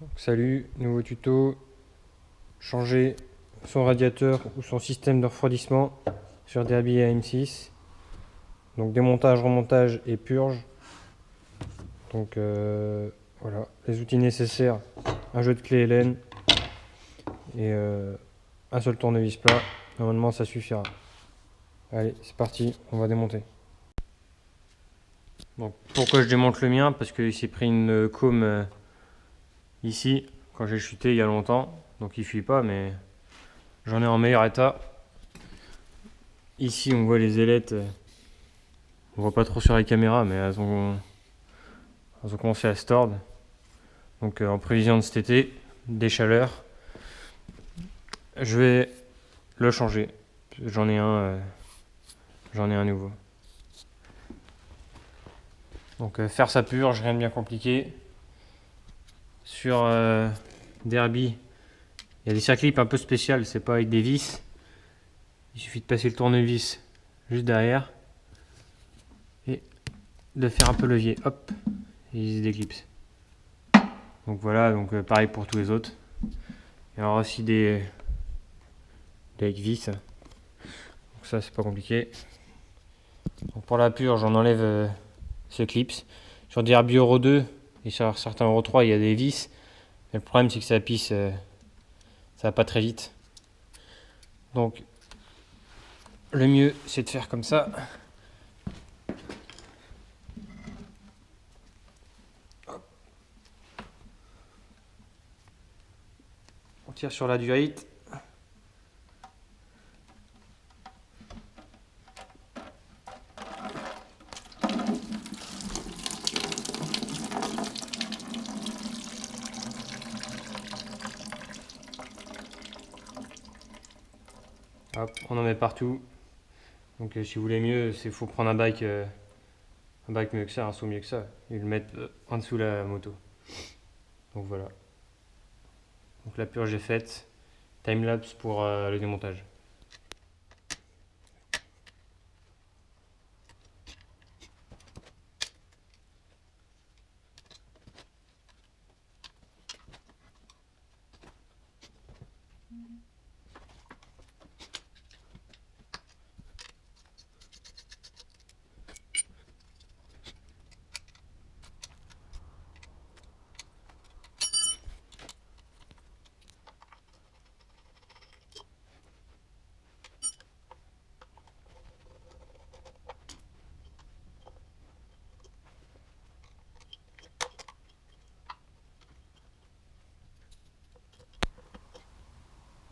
Donc, salut, nouveau tuto, changer son radiateur ou son système de refroidissement sur Derby AM6. Donc démontage, remontage et purge. Donc voilà, les outils nécessaires, un jeu de clé Hélène et un seul tournevis plat. Normalement ça suffira. Allez, c'est parti, on va démonter. Donc pourquoi je démonte le mien? Parce qu'il s'est pris une côme ici quand j'ai chuté il y a longtemps. Donc il fuit pas, mais j'en ai en meilleur état. Ici on voit les ailettes, on voit pas trop sur la caméra, mais elles ont commencé à se tordre. Donc en prévision de cet été, des chaleurs, je vais le changer. J'en ai un nouveau. Donc faire sa purge, rien de bien compliqué. Sur Derby, il y a des circlips un peu spéciales, c'est pas avec des vis. Il suffit de passer le tournevis juste derrière et de faire un peu levier. Hop, et il se déclipse. Donc voilà, donc pareil pour tous les autres. Il y aura aussi des avec vis. Donc ça c'est pas compliqué. Donc pour la purge, on enlève ce clips. Sur des Derby Euro 2 et sur certains Euro 3, il y a des vis. Mais le problème c'est que ça pisse, ça va pas très vite. Donc le mieux c'est de faire comme ça. On tire sur la durite. Hop, on en met partout. Donc si vous voulez mieux, il faut prendre un bac mieux que ça, un seau mieux que ça, et le mettre en dessous de la moto. Donc voilà. Donc la purge est faite. Timelapse pour le démontage.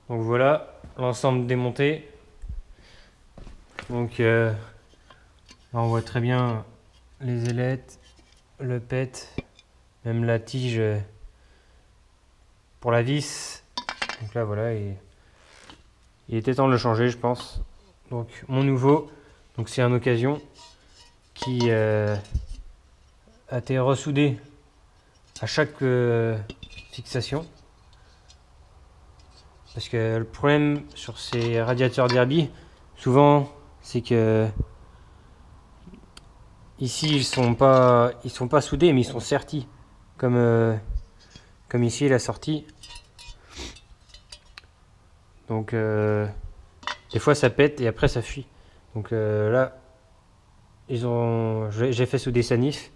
Donc voilà, l'ensemble démonté. Donc là on voit très bien les ailettes, le pet, même la tige pour la vis. Donc là voilà, il était temps de le changer je pense. Donc mon nouveau, donc c'est une occasion qui a été ressoudé à chaque fixation. Parce que le problème sur ces radiateurs Derby, souvent, c'est que ici ils sont pas soudés, mais ils sont sertis, comme ici la sortie. Donc des fois ça pète et après ça fuit. Donc là, j'ai fait souder Sanif.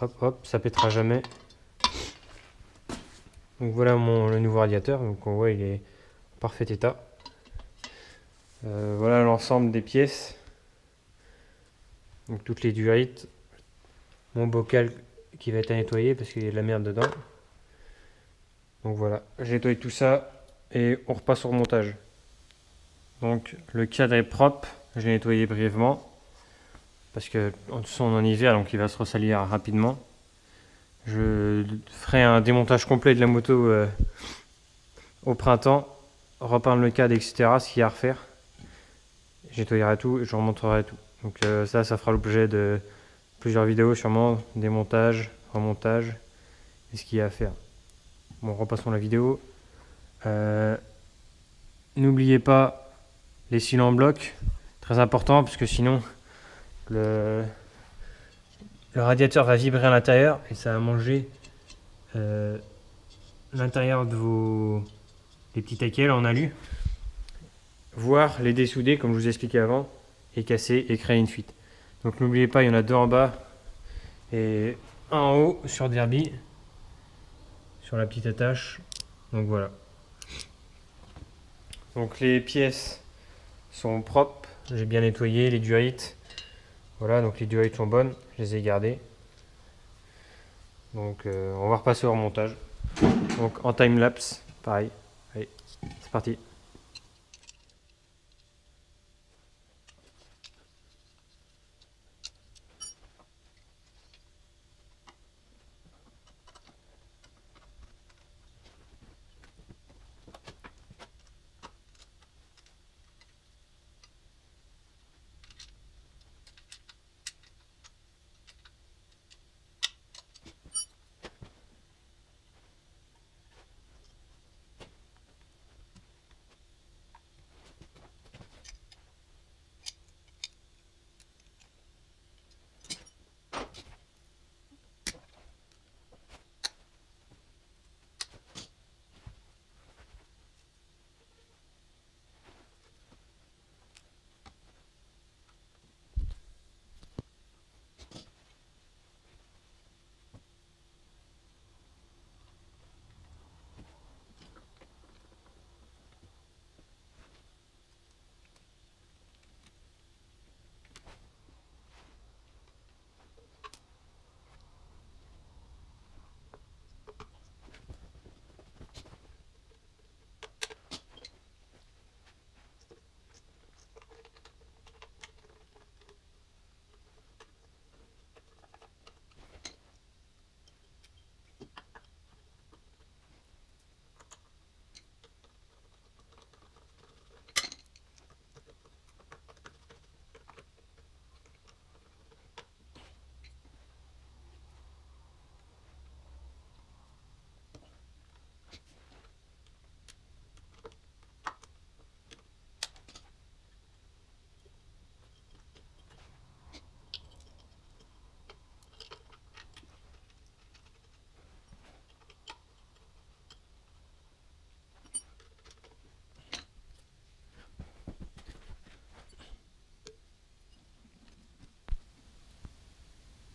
Hop hop, ça pètera jamais. Donc voilà le nouveau radiateur. Donc on voit il est en parfait état. Voilà l'ensemble des pièces. Donc toutes les durites. Mon bocal qui va être à nettoyer parce qu'il y a de la merde dedans. Donc voilà, j'ai nettoyé tout ça et on repasse au remontage. Donc le cadre est propre, je l'ai nettoyé brièvement parce que en dessous on est en hiver donc il va se ressalir rapidement. Je ferai un démontage complet de la moto au printemps, repeindre le cadre, etc. Ce qu'il y a à refaire. Je nettoyerai tout et je remonterai tout. Donc ça fera l'objet de plusieurs vidéos sûrement, démontage, remontage et ce qu'il y a à faire. Bon, repassons la vidéo. N'oubliez pas les cils en bloc, très important parce que sinon le radiateur va vibrer à l'intérieur et ça va manger l'intérieur de les petits taquets en alu, voire les dessouder comme je vous ai expliqué avant, et casser et créer une fuite. Donc n'oubliez pas, il y en a 2 en bas et un en haut sur Derby, sur la petite attache. Donc voilà. Donc les pièces sont propres, j'ai bien nettoyé les durites. Voilà, donc les durites sont bonnes, je les ai gardées. Donc on va repasser au remontage. Donc en time lapse, pareil. Allez, c'est parti.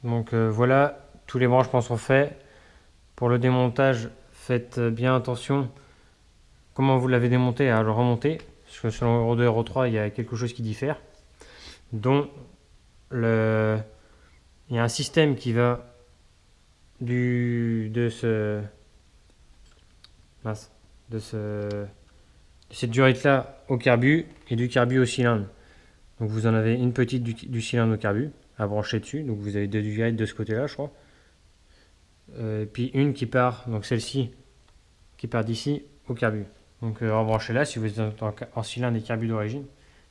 Donc voilà, tous les branchements sont faits. Pour le démontage, faites bien attention comment vous l'avez démonté à le remonter, parce que selon Euro 2 et Euro 3, il y a quelque chose qui diffère, dont il y a un système qui va de cette durite là au carbu et du carbu au cylindre. Donc vous en avez une petite du cylindre au carbu à brancher dessus, donc vous avez 2 durites de ce côté là je crois, puis une qui part, donc celle-ci qui part d'ici au carbu. Donc rebranchez là si vous êtes en cylindre et carbu d'origine.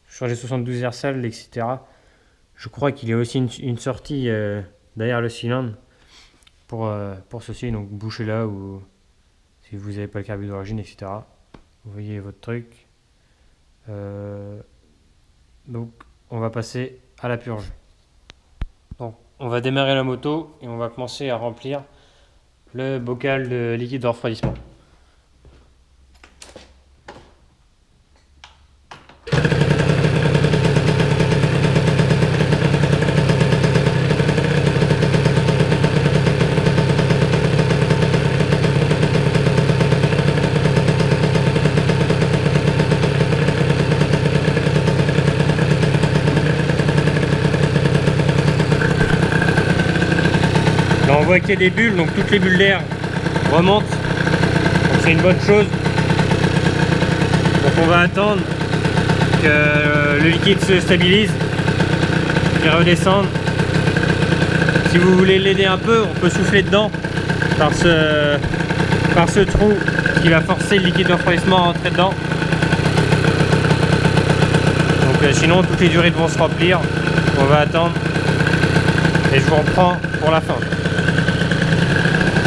Sur les 72 RSAL, etc. Je crois qu'il y a aussi une sortie derrière le cylindre pour ceci, donc bouchez là ou si vous n'avez pas le carbu d'origine, etc. Vous voyez votre truc. Donc on va passer à la purge. Donc on va démarrer la moto et on va commencer à remplir le bocal de liquide de refroidissement. Là on voit qu'il y a des bulles, donc toutes les bulles d'air remontent, donc c'est une bonne chose. Donc on va attendre que le liquide se stabilise et redescende. Si vous voulez l'aider un peu, on peut souffler dedans par ce trou qui va forcer le liquide de refroidissement à rentrer dedans. Donc sinon toutes les durites vont se remplir. On va attendre et je vous reprends pour la fin.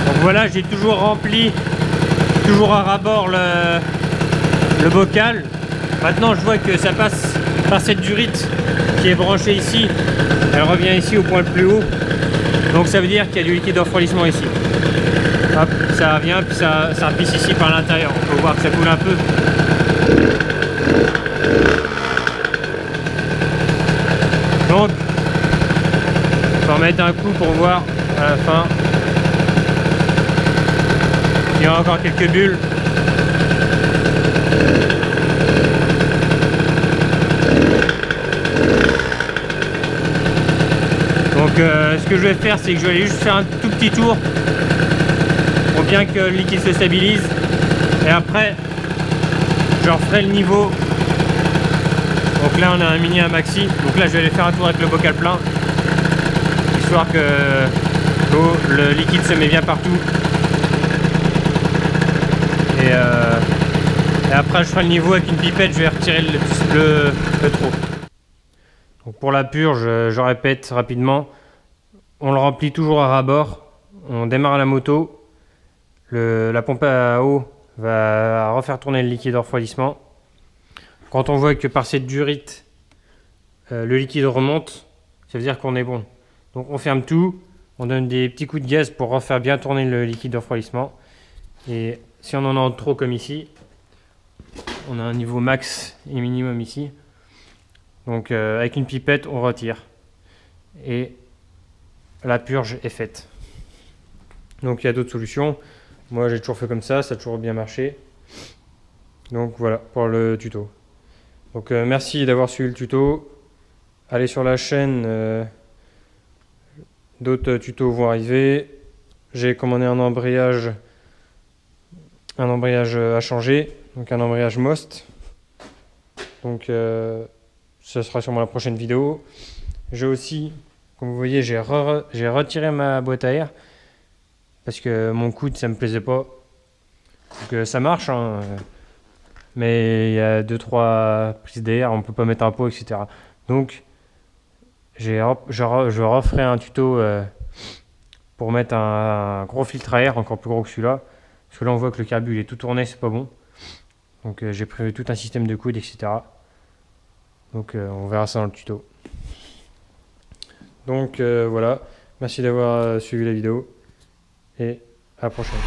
Donc voilà, j'ai toujours rempli, toujours à ras-bord le bocal. Maintenant je vois que ça passe par cette durite qui est branchée ici. Elle revient ici au point le plus haut. Donc ça veut dire qu'il y a du liquide de refroidissement ici. Hop, ça vient, puis ça pisse ici par l'intérieur. On peut voir que ça coule un peu. Donc, on va en mettre un coup pour voir à la fin. Il y a encore quelques bulles. Donc ce que je vais faire, c'est que je vais aller juste faire un tout petit tour pour bien que le liquide se stabilise. Et après, je referai le niveau. Donc là, on a un mini, un maxi. Donc là, je vais aller faire un tour avec le bocal plein, histoire que le liquide se met bien partout. Et après, je ferai le niveau avec une pipette. Je vais retirer le trop. Donc pour la purge, je répète rapidement, on le remplit toujours à ras-bord, on démarre la moto, la pompe à eau va refaire tourner le liquide de refroidissement. Quand on voit que par cette durite, le liquide remonte, ça veut dire qu'on est bon. Donc on ferme tout, on donne des petits coups de gaz pour refaire bien tourner le liquide de refroidissement. Et si on en a trop comme ici, on a un niveau max et minimum ici. Donc avec une pipette, on retire. Et la purge est faite. Donc il y a d'autres solutions. Moi j'ai toujours fait comme ça a toujours bien marché. Donc voilà pour le tuto. Donc merci d'avoir suivi le tuto. Allez sur la chaîne, d'autres tutos vont arriver. J'ai commandé un embrayage à changer, donc un embrayage Most. Donc ce sera sûrement la prochaine vidéo. J'ai aussi, comme vous voyez, j'ai retiré ma boîte à air parce que mon coude ça me plaisait pas. Donc ça marche, hein, mais il y a 2-3 prises d'air, on peut pas mettre un pot, etc. Donc je referai un tuto pour mettre un gros filtre à air encore plus gros que celui-là, parce que là on voit que le carbu il est tout tourné, c'est pas bon. Donc j'ai prévu tout un système de coude, etc. Donc on verra ça dans le tuto. Donc voilà, merci d'avoir suivi la vidéo et à la prochaine.